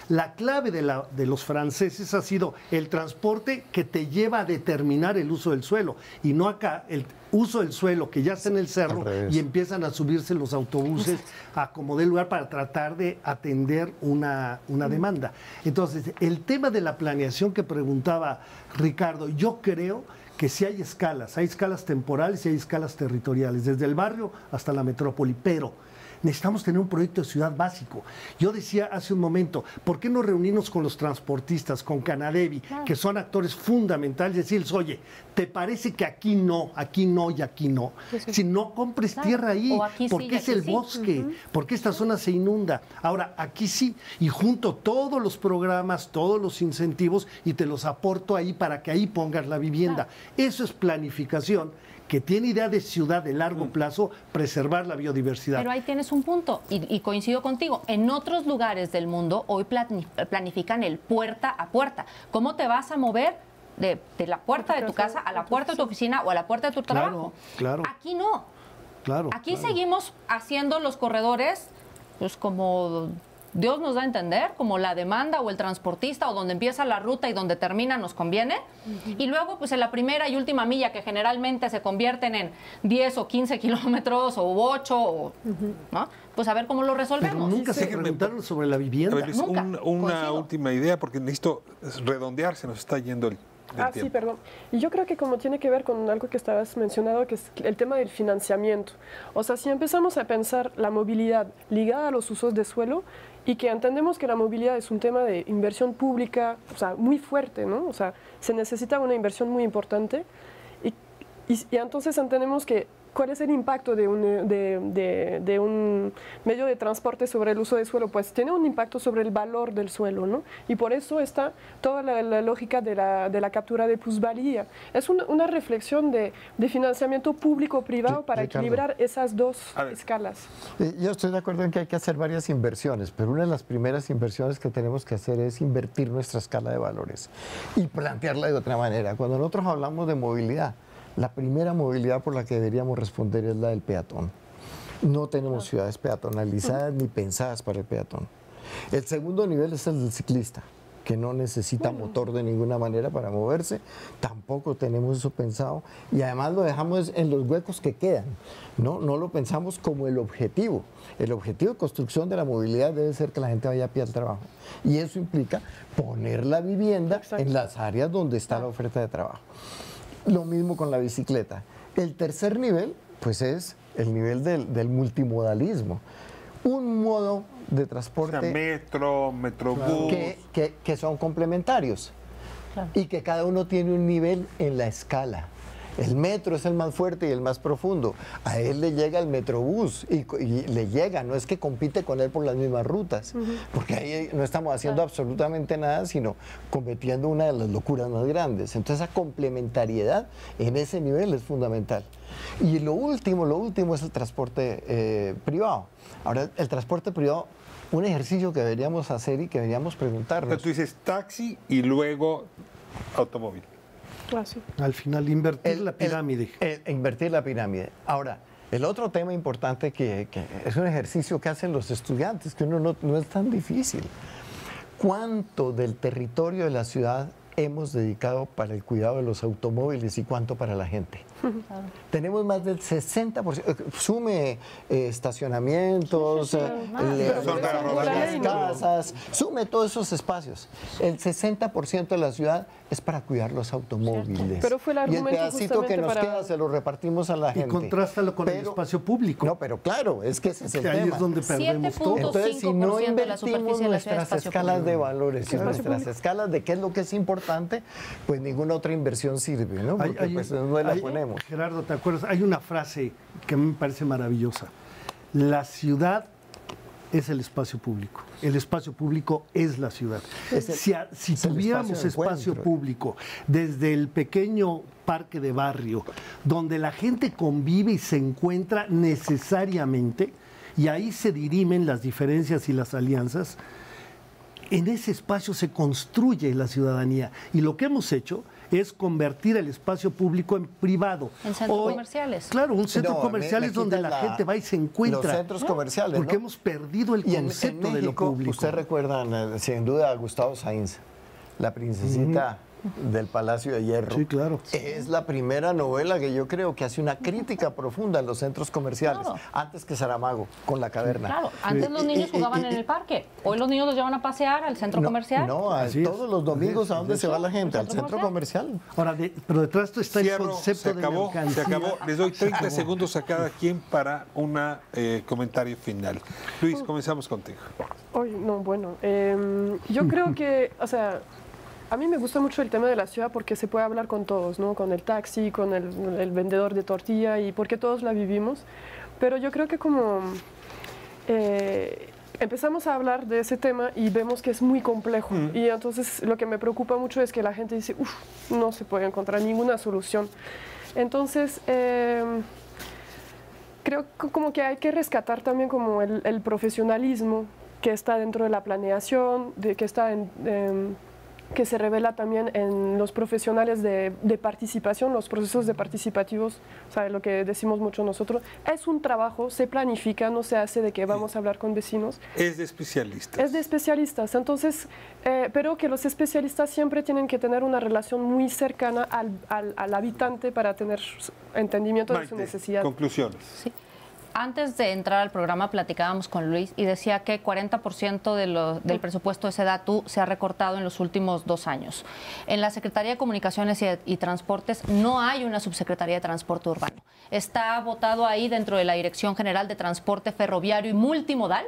La clave de los franceses ha sido el transporte que te lleva a determinar el uso del suelo y no acá el uso del suelo que ya está en el cerro y empiezan a subirse los autobuses a como dé lugar para tratar de atender una demanda. Entonces, el tema de la planeación que preguntaba Ricardo, yo creo que sí hay escalas temporales y hay escalas territoriales, desde el barrio hasta la metrópoli, pero necesitamos tener un proyecto de ciudad básico. Yo decía hace un momento, ¿por qué no reunirnos con los transportistas, con Canadevi, que son actores fundamentales, y decirles, oye, ¿te parece que aquí no y aquí no? Si no compres tierra ahí, porque es el bosque, porque esta zona se inunda. Ahora, aquí sí, y junto todos los programas, todos los incentivos, y te los aporto ahí para que ahí pongas la vivienda. Eso es planificación que tiene idea de ciudad de largo plazo, preservar la biodiversidad.
Pero ahí tienes un punto, y coincido contigo. En otros lugares del mundo hoy planifican el puerta a puerta. ¿Cómo te vas a mover de la puerta de tu casa a la puerta de tu oficina o a la puerta de tu trabajo?
Claro.
Aquí no. Aquí seguimos haciendo los corredores, pues como Dios nos da a entender, como la demanda o el transportista o donde empieza la ruta y donde termina nos conviene. Y luego, pues en la primera y última milla, que generalmente se convierten en 10 o 15 kilómetros o 8, ¿no? Pues a ver cómo lo resolvemos.
Pero nunca se preguntaron sobre la vivienda.
A ver, Luis, una última idea, porque necesito redondear, se nos está yendo el tiempo.
Sí, perdón. Y yo creo que como tiene que ver con algo que estabas mencionando, que es el tema del financiamiento. O sea, si empezamos a pensar la movilidad ligada a los usos de suelo, y que entendemos que la movilidad es un tema de inversión pública, o sea, muy fuerte, ¿no? O sea, se necesita una inversión muy importante y entonces entendemos que cuál es el impacto de un medio de transporte sobre el uso de suelo, pues tiene un impacto sobre el valor del suelo, ¿no? Y por eso está toda la lógica de la captura de plusvalía. Es una reflexión de financiamiento público-privado para equilibrar esas dos escalas.
Yo estoy de acuerdo en que hay que hacer varias inversiones, pero una de las primeras inversiones que tenemos que hacer es invertir nuestra escala de valores y plantearla de otra manera. Cuando nosotros hablamos de movilidad, la primera movilidad por la que deberíamos responder es la del peatón. No tenemos ciudades peatonalizadas ni pensadas para el peatón. El segundo nivel es el del ciclista, que no necesita motor de ninguna manera para moverse. Tampoco tenemos eso pensado. Y además lo dejamos en los huecos que quedan. No lo pensamos como el objetivo. El objetivo de construcción de la movilidad debe ser que la gente vaya a pie al trabajo. Y eso implica poner la vivienda en las áreas donde está la oferta de trabajo. Lo mismo con la bicicleta. El tercer nivel, pues es el nivel del multimodalismo. Un modo de transporte...
O sea, metrobús...
Que son complementarios y que cada uno tiene un nivel en la escala. El metro es el más fuerte y el más profundo. A él le llega el metrobús y le llega, no es que compite con él por las mismas rutas, porque ahí no estamos haciendo absolutamente nada, sino cometiendo una de las locuras más grandes. Entonces esa complementariedad en ese nivel es fundamental. Y lo último es el transporte privado. Ahora, el transporte privado, un ejercicio que deberíamos hacer y que deberíamos preguntarnos.
Pero tú dices taxi y luego automóvil.
Al final, invertir la pirámide.
Invertir la pirámide. Ahora, el otro tema importante que es un ejercicio que hacen los estudiantes, que uno no es tan difícil. ¿Cuánto del territorio de la ciudad hemos dedicado para el cuidado de los automóviles y cuánto para la gente? Tenemos más del 60%, sume estacionamientos, las casas, sume todos esos espacios. El 60% de la ciudad es para cuidar los automóviles.
Pero fue el argumento
y el pedacito que nos queda se lo repartimos a la gente.
Y contrástalo con el espacio público.
No, pero claro, es que ese es el tema.
Ahí es donde perdemos todo.
Entonces, si no invertimos nuestras escalas de valores y nuestras escalas de qué es lo que es importante, pues ninguna otra inversión sirve, ¿no? Porque pues no la ponemos.
Gerardo, ¿te acuerdas? Hay una frase que a mí me parece maravillosa. La ciudad es el espacio público. El espacio público es la ciudad. Si tuviéramos espacio público desde el pequeño parque de barrio, donde la gente convive y se encuentra necesariamente, y ahí se dirimen las diferencias y las alianzas, en ese espacio se construye la ciudadanía. Y lo que hemos hecho es convertir el espacio público en privado.
En centros comerciales.
Claro, un centro comercial es donde la gente va y se encuentra.
Los centros comerciales,
porque hemos perdido el concepto de lo público.
Usted recuerda, sin duda, a Gustavo Sainz, la princesita del Palacio de Hierro.
Sí, claro.
Es la primera novela que yo creo que hace una crítica profunda en los centros comerciales,
Claro.
antes que Saramago, con La Caverna.
Claro, antes los niños jugaban en el parque. Hoy los niños los llevan a pasear al centro comercial.
No, todos los domingos, ¿a dónde se va la gente? Al centro comercial.
Ahora, pero detrás de esto está
Cierro,
el concepto
se acabó,
de mercancía.
se acabó. Les doy 30 segundos a cada quien para un comentario final. Luis, comenzamos contigo.
Yo creo que, o sea, a mí me gusta mucho el tema de la ciudad porque se puede hablar con todos, ¿no? Con el taxi, con el vendedor de tortilla y porque todos la vivimos. Pero yo creo que como empezamos a hablar de ese tema y vemos que es muy complejo. Y entonces lo que me preocupa mucho es que la gente dice, no se puede encontrar ninguna solución. Entonces, creo que como que hay que rescatar también como el profesionalismo que está dentro de la planeación, que se revela también en los profesionales de participación, los procesos de participativos, o sea, lo que decimos mucho nosotros. Es un trabajo, se planifica, no se hace de que vamos a hablar con vecinos.
Es de especialistas.
Es de especialistas, entonces, pero que los especialistas siempre tienen que tener una relación muy cercana al habitante para tener entendimiento de su necesidad.
Conclusiones.
Sí. Antes de entrar al programa platicábamos con Luis y decía que 40% del presupuesto de SEDATU se ha recortado en los últimos 2 años. En la Secretaría de Comunicaciones y Transportes no hay una subsecretaría de Transporte Urbano. Está votado ahí dentro de la Dirección General de Transporte Ferroviario y Multimodal,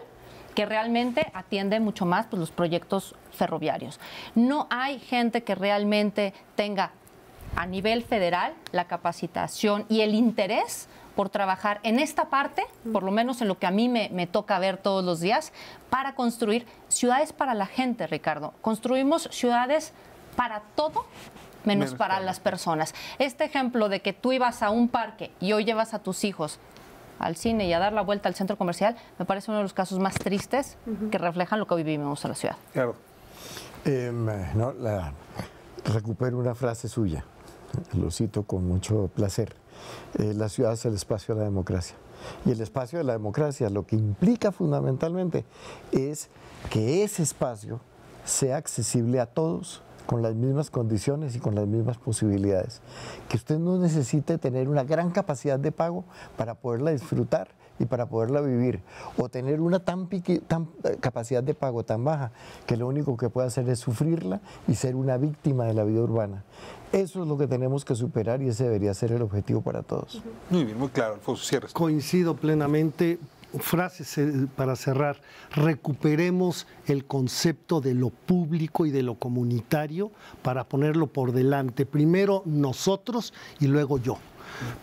que realmente atiende mucho más los proyectos ferroviarios. No hay gente que realmente tenga a nivel federal la capacitación y el interés por trabajar en esta parte, por lo menos en lo que a mí me toca ver todos los días, para construir ciudades para la gente, Ricardo. Construimos ciudades para todo, menos para las personas. Este ejemplo de que tú ibas a un parque y hoy llevas a tus hijos al cine y a dar la vuelta al centro comercial, me parece uno de los casos más tristes que reflejan lo que vivimos en la ciudad.
Claro.
Recupero una frase suya, lo cito con mucho placer. La ciudad es el espacio de la democracia. Y el espacio de la democracia lo que implica fundamentalmente es que ese espacio sea accesible a todos con las mismas condiciones y con las mismas posibilidades. Que usted no necesite tener una gran capacidad de pago para poderla disfrutar y para poderla vivir, o tener una capacidad de pago tan baja que lo único que puede hacer es sufrirla y ser una víctima de la vida urbana. Eso es lo que tenemos que superar y ese debería ser el objetivo para todos.
Muy bien, muy claro, Alfonso, cierres.
Coincido plenamente. Frases para cerrar. Recuperemos el concepto de lo público y de lo comunitario para ponerlo por delante. Primero nosotros y luego yo.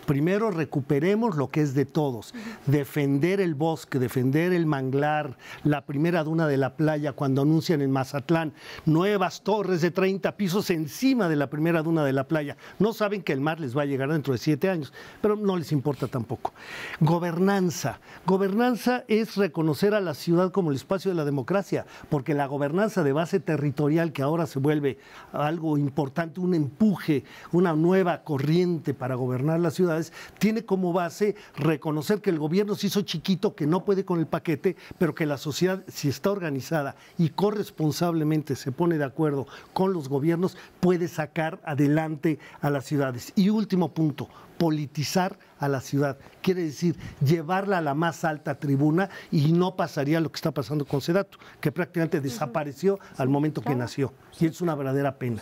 Primero recuperemos lo que es de todos, defender el bosque, defender el manglar, la primera duna de la playa cuando anuncian en Mazatlán nuevas torres de 30 pisos encima de la primera duna de la playa. No saben que el mar les va a llegar dentro de 7 años, pero no les importa tampoco. Gobernanza. Gobernanza es reconocer a la ciudad como el espacio de la democracia, porque la gobernanza de base territorial, que ahora se vuelve algo importante, un empuje, una nueva corriente para gobernar las ciudades, tiene como base reconocer que el gobierno se hizo chiquito, que no puede con el paquete, pero que la sociedad, si está organizada y corresponsablemente se pone de acuerdo con los gobiernos, puede sacar adelante a las ciudades. Y último punto, politizar a la ciudad. Quiere decir, llevarla a la más alta tribuna y no pasaría lo que está pasando con SEDATU, que prácticamente desapareció al momento que nació. Y es una verdadera pena.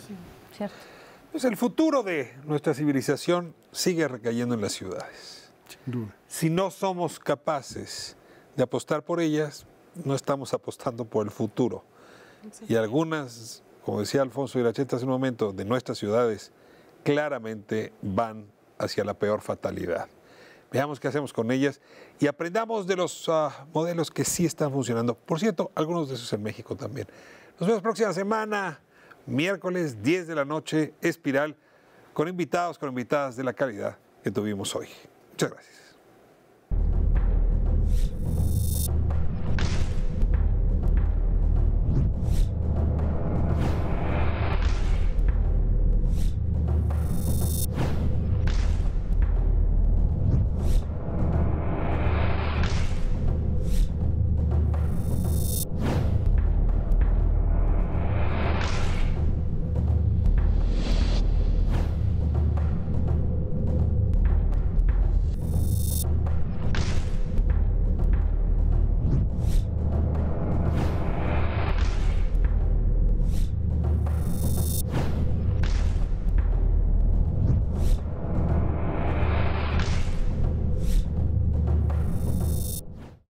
Cierto.
Pues el futuro de nuestra civilización sigue recayendo en las ciudades.
Sin duda.
Si no somos capaces de apostar por ellas, no estamos apostando por el futuro. Y algunas, como decía Alfonso Iracheta hace un momento, de nuestras ciudades, claramente van hacia la peor fatalidad. Veamos qué hacemos con ellas y aprendamos de los modelos que sí están funcionando. Por cierto, algunos de esos en México también. Nos vemos próxima semana. Miércoles, 10 de la noche, Espiral, con invitados, con invitadas de la calidad que tuvimos hoy. Muchas gracias.